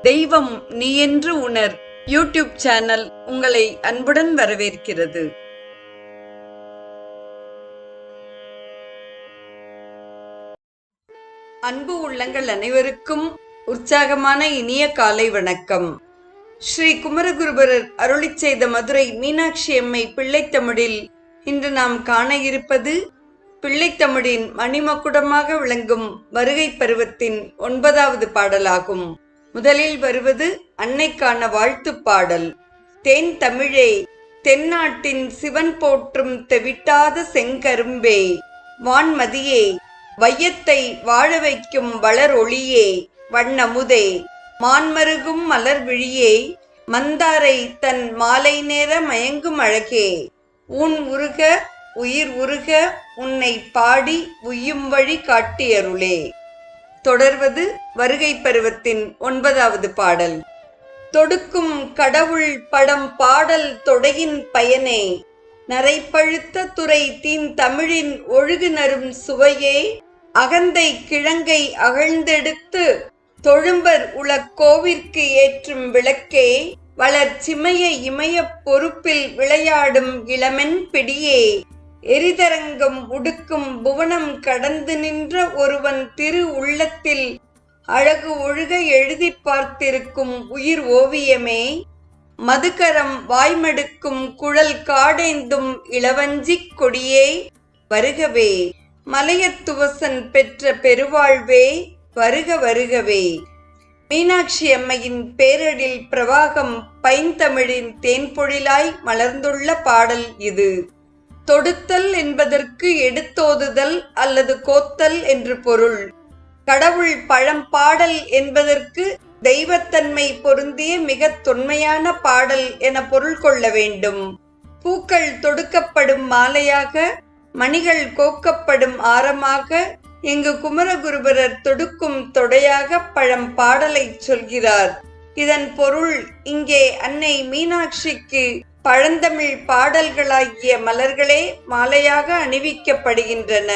தெய்வம் நீ என்று உணர் யூடியூப் சேனல் உங்களை அன்புடன் வரவேற்கிறது. அன்பு உள்ளங்கள் அனைவருக்கும் உற்சாகமான இனிய காலை வணக்கம். ஸ்ரீ குமரகுருபரர் அருளிச் செய்த மதுரை மீனாட்சி அம்மை பிள்ளைத்தமிழில் இன்று நாம் காண இருப்பது பிள்ளைத்தமிழின் மணிமகுடமாக விளங்கும் வருகை பருவத்தின் 9வது பாடலாகும். முதலில் வருவது அன்னைக்கான வாழ்த்து பாடல். தேன் தமிழே, தென்னாட்டின் சிவன் போற்றும் தெவிட்டாத செங்கரும்பே, வான்மதியே, வையத்தை வாழ வைக்கும் வளர் ஒளியே, வண்ணமுதே, மான்மருகும் மலர் விழியே, மந்தாரை தன் மாலை நேர மயங்கும் அழகே, ஊன் உருக உயிர் உருக உன்னை பாடி உய்யும் வழி காட்டியருளே. தொடர்வது வருகை பருவத்தின் 9வது பாடல். தொடுக்கும் கடவுள் படம் பாடல் தொடையின் பயனே, நரைப்பழுத்த துறை தீன் தமிழின் ஒழுகு நரும் சுவையே, அகந்தை கிழங்கை அகழ்ந்தெடுத்து தொழும்பர் உள கோவிற்கு ஏற்றும் விளக்கே, வளர்ச்சிமைய இமய பொறுப்பில் விளையாடும் இளமென் பிடியே, எரிதரங்கம் உடுக்கும் புவனம் கடந்து நின்ற ஒருவன் திரு உள்ளத்தில் அழகு ஒழுக எழுதி பார்த்திருக்கும் உயிர் ஓவியமே, மதுகரம் வாய்மடுக்கும் குழல் காடேந்தும் இளவஞ்சிக் கொடியே, வருகவே, மலையத்துவசன் பெற்ற பெருவாழ்வே, வருக வருகவே. மீனாட்சி அம்மையின் பேரடில் பிரவாகம் பைந்தமிழின் தேன்பொழிலாய் மலர்ந்துள்ள பாடல் இது. தொடுத்தல் என்பதற்கு எடுத்தோதுதல் அல்லது கோத்தல் என்று பொருள். கடவுள் பழம்பாடல் என்பதற்கு தெய்வத்தன்மை பொருந்திய மிக தொன்மையான பாடல் என பொருள் கொள்ள வேண்டும். பூக்கள் தொடுக்கப்படும் மாலையாக, மணிகள் கோக்கப்படும் ஆரமாக, இங்கு குமரகுருபரர் தொடுக்கும் தொடையாக பழம்பாடலை சொல்கிறார். இதன் பொருள், இங்கே அன்னை மீனாட்சிக்கு பழந்தமிழ் பாடல்களாகிய மலர்களே மாலையாக அணிவிக்கப்படுகின்றன.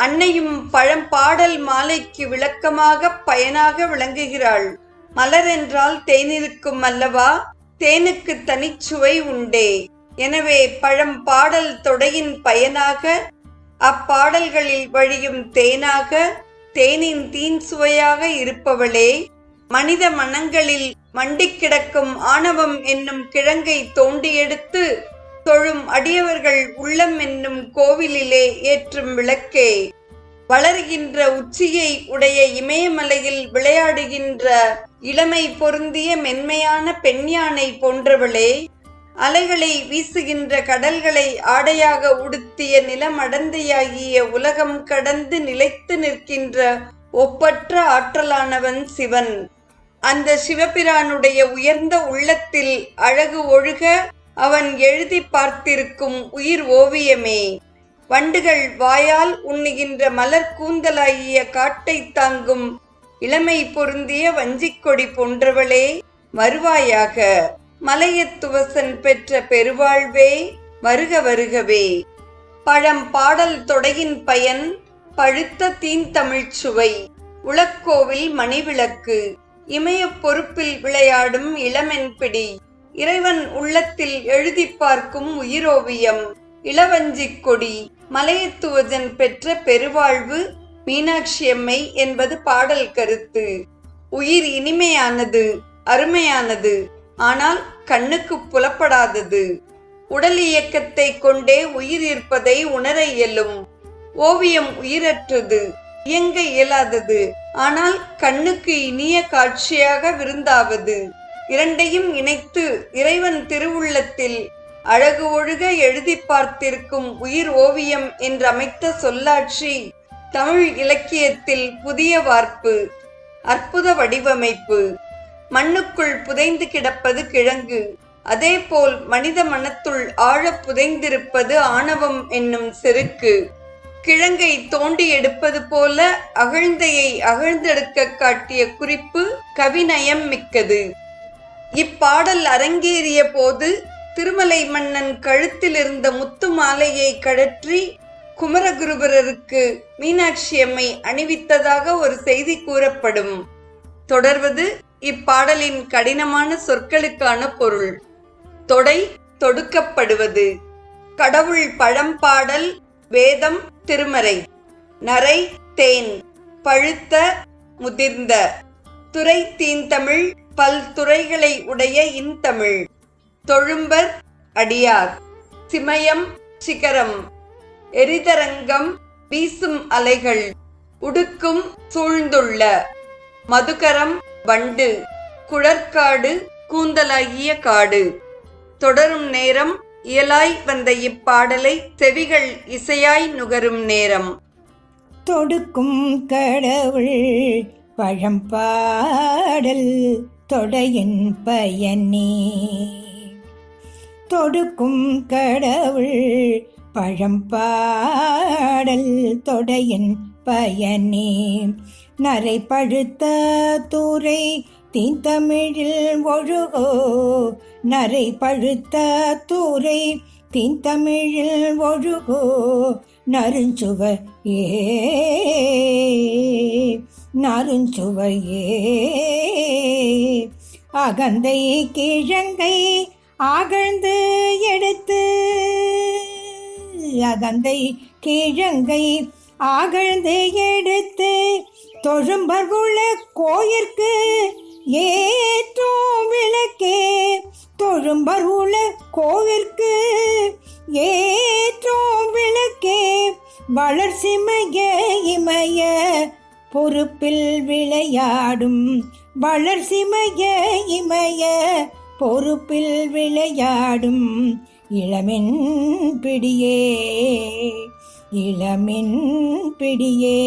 அன்னையும் பழம்பாடல் மாலைக்கு விளக்கமாக பயனாக விளங்குகிறாள். மலர் என்றால் தேனிருக்கும் அல்லவா? தேனுக்கு தனிச்சுவை உண்டே. எனவே பழம்பாடல் தொடையின் பயனாக, அப்பாடல்களில் வழியும் தேனாக, தேனின் தீன் சுவையாக இருப்பவளே, மனித மனங்களில் மண்டி கிடக்கும் ஆணவம் என்னும் கிழங்கை தோண்டி எடுத்து தொழும் அடியவர்கள் உள்ளம் என்னும் கோவிலிலே ஏற்றும் விளக்கே, வளர்கின்ற உச்சியை உடைய இமயமலையில் விளையாடுகின்ற இளமை பொருந்திய மென்மையான பெண் யானை போன்றவளே, அலைகளை வீசுகின்ற கடல்களை ஆடையாக உடுத்திய நிலமடந்தையாகிய உலகம் கடந்து நிலைத்து நிற்கின்ற ஒப்பற்ற ஆற்றலானவன் சிவன். அந்த சிவபிரானுடைய உயர்ந்த உள்ளத்தில் அழகு ஒழுக அவன் எழுதி பார்த்திருக்கும் உயிர் ஓவியமே, வண்டுகள் வாயால் உண்ணுகின்ற மலர் கூந்தலாகிய காட்டை தாங்கும் இளமை பொருந்திய வஞ்சிக்கொடி போன்றவளே, வருவாயாக, மலையத்துவசன் பெற்ற பெருவாழ்வே, வருக வருகவே. பழம்பாடல் தொடையின் பயன் பழுத்த தீன் தமிழ்ச் சுவை, உலக்கோவில் மணிவிளக்கு, இமய பொறுப்பில் விளையாடும் இளமென்பிடி, இறைவன் உள்ளத்தில் எழுதி பார்க்கும் உயிரோவியம், இளவஞ்சிக் கொடி, மலையத்துவஜன் பெற்ற பெருவாழ்வு மீனாட்சி அம்மை என்பது பாடல் கருத்து. உயிர் இனிமையானது, அருமையானது, ஆனால் கண்ணுக்கு புலப்படாதது. உடல் இயக்கத்தை கொண்டே உயிர் இருப்பதை உணர இயலும். ஓவியம் உயிரற்றது, இயங்க இயலாதது, ஆனால் கண்ணுக்கு இனிய காட்சியாக விருந்தாவது. இரண்டையும் இணைத்து இறைவன் திருவுள்ளத்தில் அழகு ஒழுக எழுதி பார்த்திருக்கும் உயிர் ஓவியம் என்று அமைத்த சொல்லாட்சி தமிழ் இலக்கியத்தில் புதிய வார்ப்பு, அற்புத வடிவமைப்பு. மண்ணுக்குள் புதைந்து கிடப்பது கிழங்கு, அதேபோல் மனித மனத்துள் ஆழ புதைந்திருப்பது ஆணவம் என்னும் செருக்கு. கிழங்கை தோண்டி எடுப்பது போல அகழ்ந்தையை அகழ்ந்தெடுக்க காட்டிய குறிப்பு கவிநயம் மிக்கது. இப்பாடல் அரங்கேறிய போது திருமலை மன்னன் கழுத்தில் இருந்த முத்து மாலையை கழற்றி குமரகுருபரருக்கு மீனாட்சி அம்மை அணிவித்ததாக ஒரு செய்தி கூறப்படும். தொடர்வது இப்பாடலின் கடினமான சொற்களுக்கான பொருள். தொடை, தொடுக்கப்படுவது. கடவுள் பழம்பாடல், வேதம், திருமறை. நரை, தேன், பழுத்த, முதிர்ந்த. துறை, தீந்தமிழ், பல்துறைகளை உடைய இன்தமிழ். தொழும்பர், அடியார். சிமயம், சிகரம். எரிதரங்கம், வீசும் அலைகள். உடுக்கும், சூழ்ந்துள்ள. மதுகரம், வண்டு. குழற்காடு, கூந்தலாகிய காடு. தொடரும் நேரம். இயலாய் வந்த இப்பாடலை செவிகள் இசையாய் நுகரும் நேரம். தொடுக்கும் கடவுள் பழம்பாடல், தொடையின் பயனே. தொடுக்கும் கடவுள் பழம்பாடல், தொடையின் பயனே. நரை பழுத்த தூரை தீந்தமிழில் ஒழுகோ. நரை பழுத்த தூரை தீந்தமிழில் ஒழுகோ. நறுஞ்சுவையே, நறுஞ்சுவையே. அகந்தை கிழங்கை ஆகழ்ந்து எடுத்து. அகந்தை கிழங்கை ஆகழ்ந்து எடுத்து. தொழும்பர் உள்ள கோயிற்கு ஏற்றும் விளக்கே. தொழும்பர் உள்ள கோவிற்கு ஏற்றும் விளக்கே. வளர்சிமைய இமய பொறுப்பில் விளையாடும். வளர்சிமைய இமய பொறுப்பில் விளையாடும். இளமின் பிடியே, இளமின் பிடியே.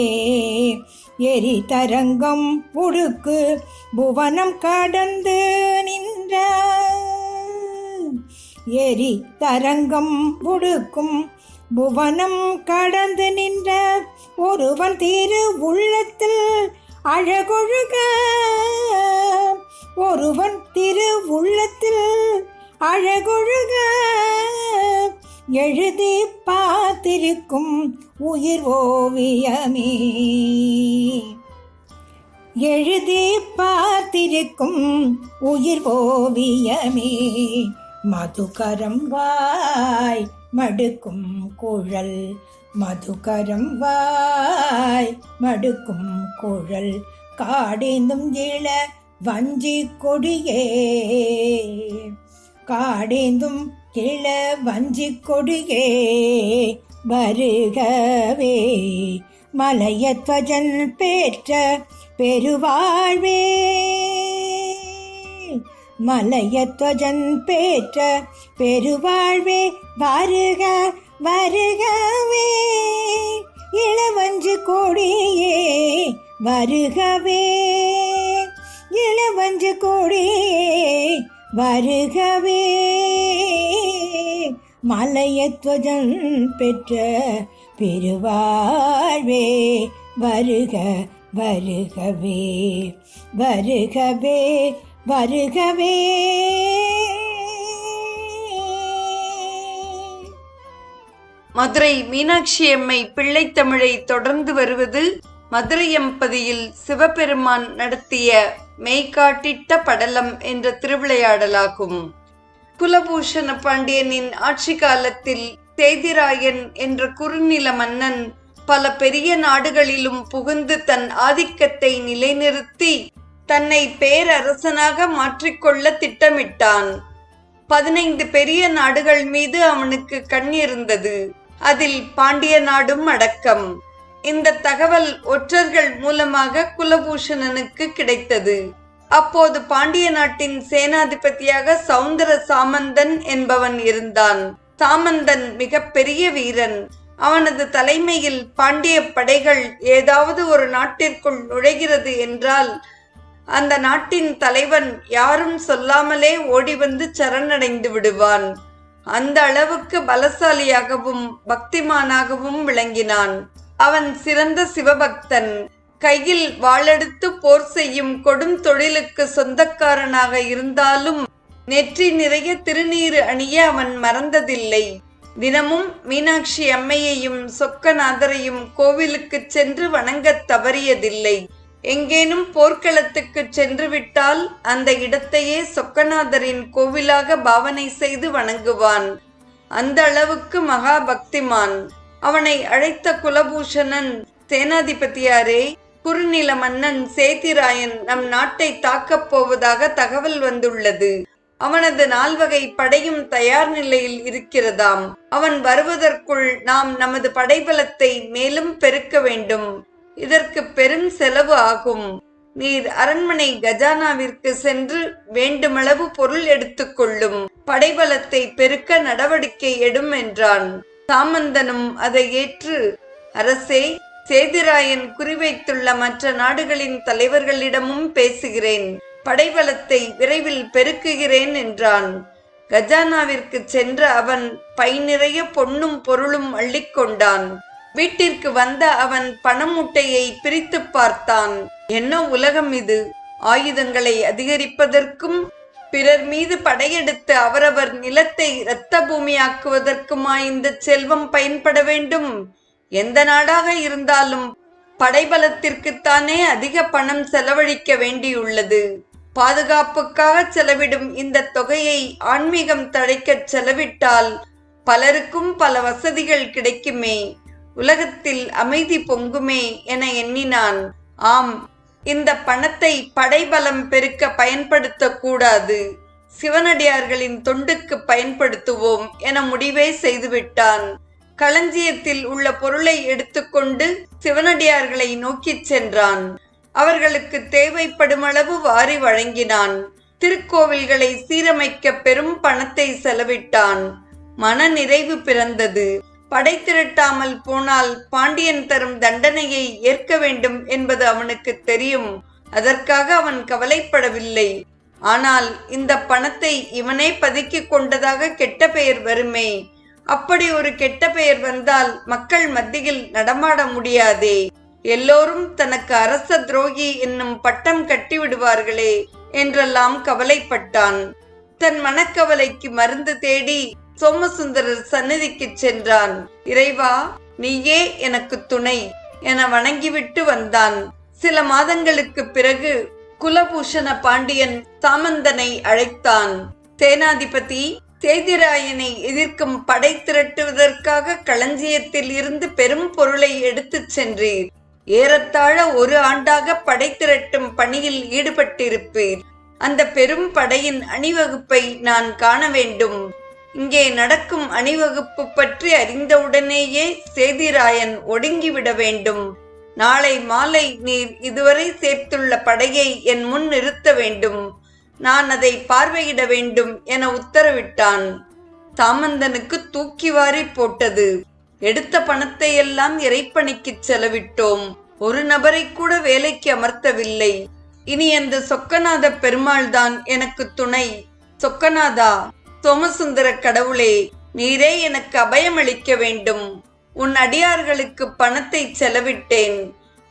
எரி தரங்கம் உடுக்கு புவனம் கடந்து நின்ற. எரி தரங்கம் உடுக்கும் புவனம் கடந்து நின்ற. ஒருவன் திரு உள்ளத்தில் அழகொழுக. ஒருவன் திரு உள்ளத்தில் அழகொழுக. எழுதி பார்த்திருக்கும் உயிர் ஓவியமே. எழுதி பார்த்திருக்கும் உயிர் ஓவியமே. மதுகரம் வாய் மடுக்கும் குழல். மதுகரம் வாய் மடுக்கும் குழல். காடேந்தும் இள வஞ்சி கொடியே. காடேந்தும் இள வஞ்சி கொடியே. வருகவே மலையத்வஜன் பெற்ற பெருவாழ்வே. மலையத்வஜன் பெற்ற பெருவாழ்வே. வருக வருகவே இளவஞ்சி கொடியே. வருகவே இளவஞ்சி கொடியே. வருகவே மலையத்வஜன் பெற்ற பெருவாழ்வே. வருக வருகவே வருகவே வருகவே. மதுரை மீனாட்சி அம்மை பிள்ளைத்தமிழை தொடர்ந்து வருவது மதுரையம்பதியில் சிவபெருமான் நடத்திய மெய்காட்டிட்ட படலம் என்ற திருவிளையாடலாகும். குலபூஷண பாண்டியனின் ஆட்சி காலத்தில் சேதிராயன் என்ற குறுநில மன்னன் பல பெரிய நாடுகளிலும் புகுந்து தன் ஆதிக்கத்தை நிலைநிறுத்தி தன்னை பேரரசனாக மாற்றிக்கொள்ள திட்டமிட்டான். 15 பெரிய நாடுகள் மீது அவனுக்கு கண் இருந்தது. அதில் பாண்டிய நாடும் அடக்கம். இந்த தகவல் ஒற்றர்கள் மூலமாக குலபூஷணனுக்கு கிடைத்தது. அப்போது பாண்டிய நாட்டின் சேனாதிபதியாக சௌந்தர சாமந்தன் என்பவன் இருந்தான். சாமந்தன் மிக பெரிய வீரன். அவனது தலைமையில் பாண்டிய படைகள் ஏதாவது ஒரு நாட்டிற்குள் நுழைகிறது என்றால் அந்த நாட்டின் தலைவன் யாரும் சொல்லாமலே ஓடி வந்து சரணடைந்து விடுவான். அந்த அளவுக்கு பலசாலியாகவும் பக்திமானாகவும் விளங்கினான். அவன் சிறந்த சிவபக்தன். கையில் வாளெடுத்து போர் செய்யும் கொடும் தொழிலுக்கு சொந்தக்காரனாக இருந்தாலும் நெற்றி நிறைய திருநீறு அணிய அவன் மறந்ததில்லை. தினமும் மீனாட்சி அம்மையையும் சொக்கநாதரையும் கோவிலுக்கு சென்று வணங்கத் தவறியதில்லை. எங்கேனும் போர்க்களத்துக்கு சென்று விட்டால் அந்த இடத்தையே சொக்கநாதரின் கோவிலாக பாவனை செய்து வணங்குவான். அந்த அளவுக்கு மகா பக்திமான். அவனை அழைத்த குலபூஷணன், சேனாதிபதியாரே, குறுநில மன்னன் சேதிராயன் நம் நாட்டை தாக்கப் போவதாக தகவல் வந்துள்ளது. அவனது 4 வகை படையும் தயார் நிலையில் இருக்கிறதாம். அவன் வருவதற்குள் நாம் நமது படைபலத்தை மேலும் பெருக்க வேண்டும். இதற்கு பெரும் செலவு ஆகும். நீர் அரண்மனை கஜானாவிற்கு சென்று வேண்டுமளவு பொருள் எடுத்துக்கொள்ளும். படைபலத்தை பெருக்க நடவடிக்கை எடும் என்றான். சாமந்தனும் அதை ஏற்று, அரசே, சேதிராயன் குறிவைத்துள்ள மற்ற நாடுகளின் தலைவர்களிடமும் பேசுகிறேன். படைபலத்தை விரைவில் பெருக்குகிறேன் என்றான். கஜானாவிற்கு சென்ற அவன் பை நிறைய பொன்னும் பொருளும் அள்ளிக்கொண்டான். வீட்டிற்கு வந்த அவன் பணமூட்டையை பிரித்து பார்த்தான். என்ன உலகம் இது! ஆயுதங்களை அதிகரிப்பதற்கும் பிறர் மீது படையெடுத்து அவரவர் நிலத்தை இரத்த பூமியாக்குவதற்குமா இந்த செல்வம் பயன்பட வேண்டும்? எந்த நாடாக இருந்தாலும் படைபலத்திற்குத்தானே அதிக பணம் செலவழிக்க வேண்டியுள்ளது. பாதுகாப்புக்காக செலவிடும் இந்த தொகையை ஆன்மீகம் தழைக்கச் செலவிட்டால் பலருக்கும் பல வசதிகள் கிடைக்குமே, உலகத்தில் அமைதி பொங்குமே என எண்ணினான். ஆம், இந்த பணத்தை படைபலம் பெருக்க பயன்படுத்த கூடாது, சிவனடியார்களின் தொண்டுக்கு பயன்படுத்துவோம் என முடிவே செய்துவிட்டான். களஞ்சியத்தில் உள்ள பொருளை எடுத்துக்கொண்டு சிவனடியார்களை நோக்கிச் சென்றான். அவர்களுக்கு தேவைப்படுமளவு வாரி வழங்கினான். திருக்கோவில்களை சீரமைக்க பெரும் பணத்தை செலவிட்டான். மன நிறைவு பிறந்தது. படை திரட்டாமல் போனால் பாண்டியன் தரும் தண்டனையை ஏற்க வேண்டும் என்பது அவனுக்கு தெரியும். அதற்காக அவன் கவலைப்படவில்லை. ஆனால் இந்த பணத்தை இவனே பதுக்கிக் கொண்டதாக கெட்ட பெயர் வருமே. அப்படி ஒரு கெட்ட பெயர் வந்தால் மக்கள் மத்தியில் நடமாட முடியாதே. எல்லோரும் தனக்கு அரச துரோகி என்னும் பட்டம் கட்டி விடுவார்களே என்றெல்லாம் கவலைப்பட்டான். தன் மனக்கவலைக்கு மருந்து தேடி சோமசுந்தரர் சந்நிதிக்கு சென்றான். இறைவா, நீயே எனக்கு துணை என வணங்கிவிட்டு வந்தான். சில மாதங்களுக்கு பிறகு குலபூஷண பாண்டியன் சாமந்தனை அழைத்தான். சேனாதிபதி, சேதிராயனை எதிர்க்கும் படை திரட்டுவதற்காக களஞ்சியத்தில் இருந்து பெரும் பொருளை எடுத்துச் சென்றீர். ஏறத்தாழ 1 ஆண்டாக படை திரட்டும் பணியில் ஈடுபட்டிருப்பீர். அந்த பெரும் படையின் அணிவகுப்பை நான் காண வேண்டும். இங்கே நடக்கும் அணிவகுப்பு பற்றி அறிந்தவுடனேயே சேதிராயன் ஒடுங்கிவிட வேண்டும். நாளை மாலை நீர் இதுவரை சேர்த்துள்ள படையை என் முன் நிறுத்த வேண்டும். நான் அதை பார்வையிட வேண்டும் என உத்தரவிட்டான். சாமந்தனுக்கு தூக்கி வாரி போட்டது. எடுத்த பணத்தை எல்லாம் இறைப்பணிக்கு செலவிட்டோம். ஒரு நபரை கூட வேலைக்கு அமர்த்தவில்லை. இனி அந்த சொக்கநாத பெருமாள் தான் எனக்கு துணை. சொக்கநாதா, சோமசுந்தர கடவுளே, நீரே எனக்கு அபயமளிக்க வேண்டும். உன் அடியார்களுக்கு பணத்தை செலவிட்டேன்.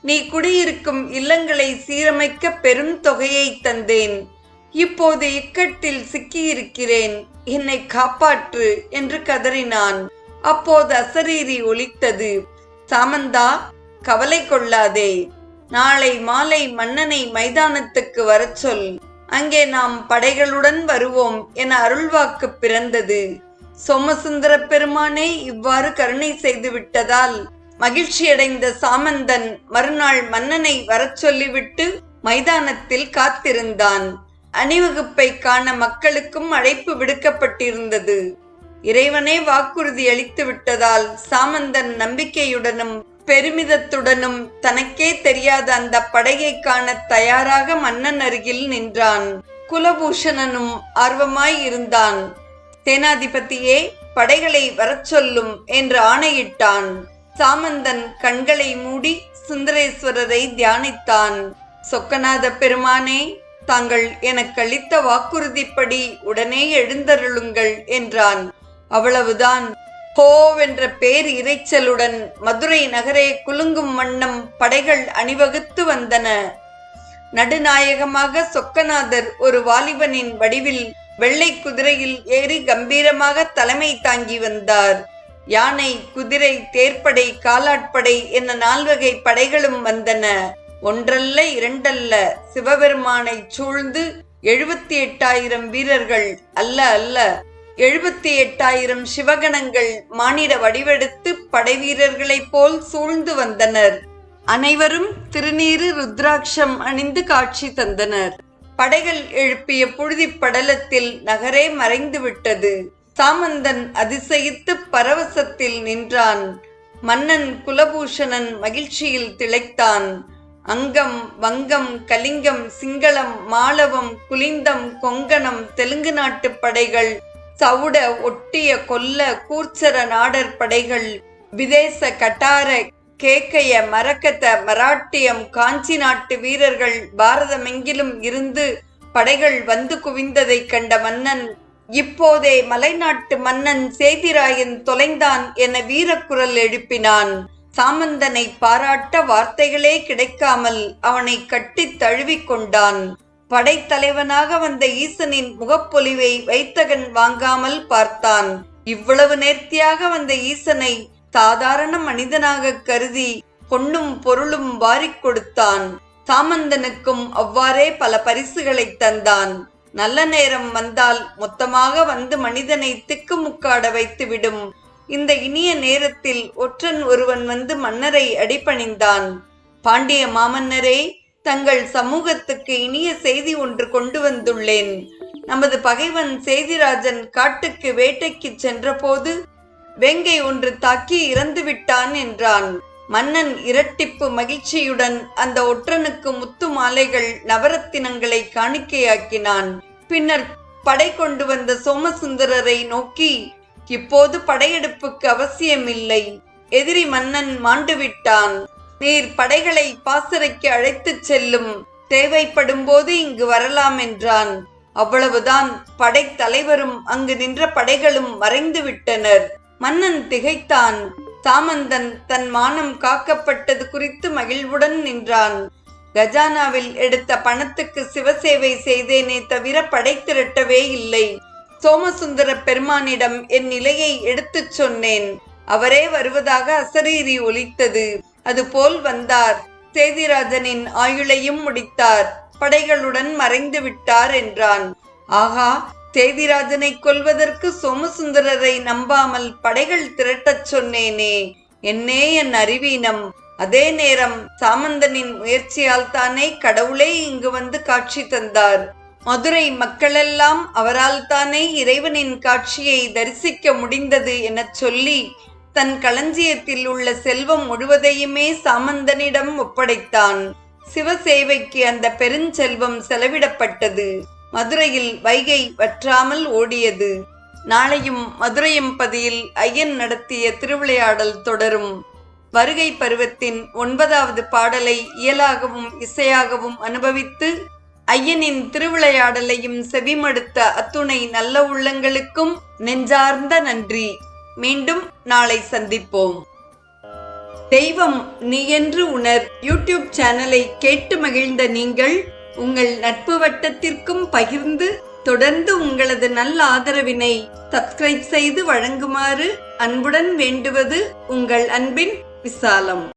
நீ குடியிருக்கும் இல்லங்களை சீரமைக்க பெரும் தொகையை தந்தேன். இப்போது இக்கட்டில் சிக்கியிருக்கிறேன். என்னை காப்பாற்று என்று கதறினான். அப்போது அசரீரி ஒலித்தது. சாமந்தா, கவலை கொள்ளாதே. நாளை மாலை மன்னனை மைதானத்துக்கு வரச் சொல். அங்கே நாம் படைகளுடன் வருவோம் என அருள்வாக்கு பிறந்தது. சோமசுந்தர பெருமானே இவ்வாறு கருணை செய்து விட்டதால் மகிழ்ச்சியடைந்த சாமந்தன் மறுநாள் மன்னனை வரச் சொல்லிவிட்டு மைதானத்தில் காத்திருந்தான். அணிவகுப்பை காண மக்களுக்கும் அழைப்பு விடுக்கப்பட்டிருந்தது. இறைவனே வாக்குறுதி அளித்து விட்டதால் சாமந்தன் நம்பிக்கையுடனும் பெருமிதத்துடனும் தனக்கே தெரியாத அந்த படையை காண தயாராக மன்னன் அருகில் நின்றான். குலபூஷணனும் ஆர்வமாய் இருந்தான். சேனாதிபதியே, படைகளை வரச் சொல்லும் என்று ஆணையிட்டான். சாமந்தன் கண்களை மூடி சுந்தரேஸ்வரரை தியானித்தான். சொக்கநாத பெருமானே, தாங்கள் எனக்கு அளித்த வாக்குறுதிப்படி உடனே எழுந்தருளுங்கள் என்றான். அவ்வளவுதான். ஹோவென்ற பேர் இரைச்சலுடன் மதுரை நகரே குலுங்கும் வண்ணம் படைகள் அணிவகுத்து வந்தன. நடுநாயகமாக சொக்கநாதர் ஒரு வாலிபனின் வடிவில் வெள்ளை குதிரையில் ஏறி கம்பீரமாக தலைமை தாங்கி வந்தார். யானை, குதிரை, தேர்ப்படை, காலாட்படை என 4 வகை படைகளும் வந்தன. ஒன்றல்ல இரண்டல்ல சிவபெருமானை சூழ்ந்து 78,000 வீரர்கள் அல்ல 78,000 சிவகணங்கள் மானிட வடிவெடுத்து படைவீரர்களைப் போல் சூழ்ந்து வந்தனர். அனைவரும் திருநீறு ருத்ராட்சம் அணிந்து காட்சி தந்தனர். படைகள் எழுப்பிய புழுதிப் படலத்தில் நகரே மறைந்து விட்டது. சாமந்தன் அதிசயித்து பரவசத்தில் நின்றான். மன்னன் குலபூஷணன் மகிழ்ச்சியில் திளைத்தான். அங்கம், வங்கம், கலிங்கம், சிங்களம், மாளவம், குலிந்தம், கொங்கணம், தெலுங்கு நாட்டு படைகள், சவுட, ஒட்டிய, கொல்ல, கூர்ச்சர நாடர் படைகள், விதேச, கட்டார, கேக்கய, மரகத, மராட்டியம், காஞ்சி நாட்டு வீரர்கள் பாரதமெங்கிலும் இருந்து படைகள் வந்து குவிந்ததைக் கண்ட மன்னன், இப்போதே மலைநாட்டு மன்னன் சேதிராயன் தொலைந்தான் என வீரக்குரல் எழுப்பினான். சாமந்தனை பாராட்ட வார்த்தைகளே கிடைக்காமல் அவனை கட்டித் தழுவிக் கொண்டான். படைத்தலைவனாக வந்த ஈசனின் முகப்பொலிவை வைத்தகன் வாங்காமல் பார்த்தான். இவ்வளவு நேர்த்தியாக வந்த ஈசனை சாதாரண மனிதனாக கருதி பொன்னும் பொருளும் வாரிக் கொடுத்தான். சாமந்தனுக்கும் அவ்வாறே பல பரிசுகளை தந்தான். நல்ல நேரம் வந்தால் மொத்தமாக வந்து மனிதனை திக்குமுக்காட வைத்துவிடும். இந்த இனிய நேரத்தில் ஒற்றன் ஒருவன் வந்து மன்னரை அடிபணிந்தான். பாண்டிய மாமன்னரே, தங்கள் சமூகத்துக்கு இனிய செய்தி ஒன்று கொண்டு வந்துள்ளேன். நமது பகைவன் சேதிராஜன் காட்டுக்கு வேட்டைக்கு சென்றபோது வேங்கை ஒன்று தாக்கி இறந்து விட்டான் என்றான். மன்னன் இரட்டிப்பு மகிழ்ச்சியுடன் அந்த ஒற்றனுக்கு முத்து மாலைகள், நவரத்தினங்களை காணிக்கையாக்கினான். பின்னர் படை கொண்டு வந்த சோமசுந்தரரை நோக்கி, இப்போது படையெடுப்புக்கு அவசியமில்லை. எதிரி மன்னன் மாண்டுவிட்டான். நீர் படைகளை பாசறைக்கு அழைத்துச் செல்லும். தேவைப்படும் போது இங்கு வரலாம் என்றான். அவ்வளவுதான். படைத்தலைவரும் அங்கு நின்ற படைகளும் மறைந்து விட்டனர். மன்னன் திகைத்தான். சாமந்தன் தன் மானம் காக்கப்பட்டது குறித்து மகிழ்வுடன் நின்றான். கஜானாவில் எடுத்த பணத்துக்கு சிவசேவை செய்தேனே தவிர படை திரட்டவே இல்லை. சோமசுந்தர பெருமானிடம் என் நிலையை எடுத்துச் சொன்னேன். அவரே வருவதாக அசரீரி ஒலித்தது. அதுபோல் வந்தார். சேதிராஜனின் ஆயுளையும் முடித்தார். படைகளுடன் மறைந்து விட்டார் என்றான். ஆகா, சேதிராஜனை கொல்வதற்கு சோமசுந்தரரை நம்பாமல் படைகள் திரட்டச் சொன்னேனே, என்னே என் அறிவீனம். அதே நேரம் சாமந்தனின் முயற்சியால் தானே கடவுளே இங்கு வந்து காட்சி தந்தார். மதுரை மக்களெல்லாம் அவரால் தானே இறைவனின் காட்சியை தரிசிக்க முடிந்தது எனச் சொல்லி தன் களஞ்சியத்தில் உள்ள செல்வம் முழுவதையுமே சாமந்தனிடம் ஒப்படைத்தான். சிவசேவைக்கு அந்த பெருஞ்செல்வம் செலவிடப்பட்டது. மதுரையில் வைகை வற்றாமல் ஓடியது. நாளையும் மதுரையம்பதியில் ஐயன் நடத்திய திருவிளையாடல் தொடரும். வருகை பருவத்தின் 9வது பாடலை இயலாகவும் இசையாகவும் அனுபவித்து ஐயனின் திருவிளையாடலையும் செவிமடுத்த அத்துணை நல்ல உள்ளங்களுக்கும் நெஞ்சார்ந்த நன்றி. மீண்டும் நாளை சந்திப்போம். தெய்வம் நீ என்று உணர் யூடியூப் சேனலை கேட்டு மகிழ்ந்த நீங்கள் உங்கள் நட்பு வட்டத்திற்கும் பகிர்ந்து தொடர்ந்து உங்களது நல்ல ஆதரவினை சப்ஸ்கிரைப் செய்து வழங்குமாறு அன்புடன் வேண்டுவது உங்கள் அன்பின் விசாலம்.